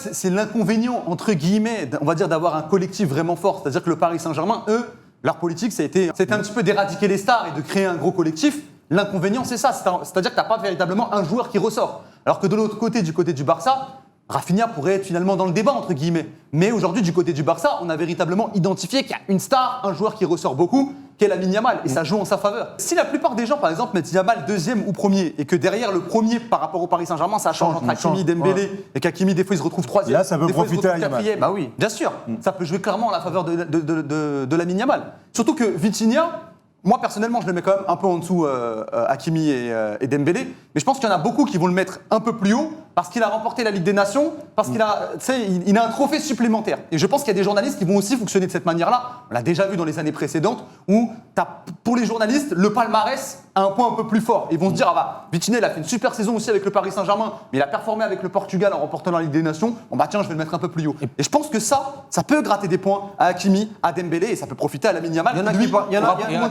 C'est l'inconvénient, entre guillemets, on va dire, d'avoir un collectif vraiment fort. C'est-à-dire que le Paris Saint-Germain, eux, leur politique, c'était un petit peu d'éradiquer les stars et de créer un gros collectif. L'inconvénient, c'est ça. C'est-à-dire que tu n'as pas véritablement un joueur qui ressort. Alors que de l'autre côté, du côté du Barça, Rafinha pourrait être finalement dans le débat, entre guillemets. Mais aujourd'hui, du côté du Barça, on a véritablement identifié qu'il y a une star, un joueur qui ressort beaucoup, qui est Lamine Yamal, et ça joue en sa faveur. Si la plupart des gens, par exemple, mettent Yamal deuxième ou premier, et que derrière le premier, par rapport au Paris Saint-Germain, ça change entre Hakimi, Dembélé, et qu'Hakimi, des fois, il se retrouve troisième. Là, ça peut des fois, il se profiter retrouve à Yamal. quatrième. Bah oui, bien sûr. Ça peut jouer clairement en la faveur de Lamine Yamal. Surtout que Vitinha, moi, personnellement, je le mets quand même un peu en dessous Hakimi et Dembélé. Mais je pense qu'il y en a beaucoup qui vont le mettre un peu plus haut parce qu'il a remporté la Ligue des Nations, parce qu'il a, il a un trophée supplémentaire. Et je pense qu'il y a des journalistes qui vont aussi fonctionner de cette manière-là. On l'a déjà vu dans les années précédentes où, pour les journalistes, le palmarès a un point un peu plus fort. Ils vont se dire, ah bah, Vitinha, il a fait une super saison aussi avec le Paris Saint-Germain, mais il a performé avec le Portugal en remportant la Ligue des Nations. Bon bah tiens, je vais le mettre un peu plus haut. Et je pense que ça peut gratter des points à Hakimi, à Dembélé, et ça peut profiter à Lamine Yamal. Il y en a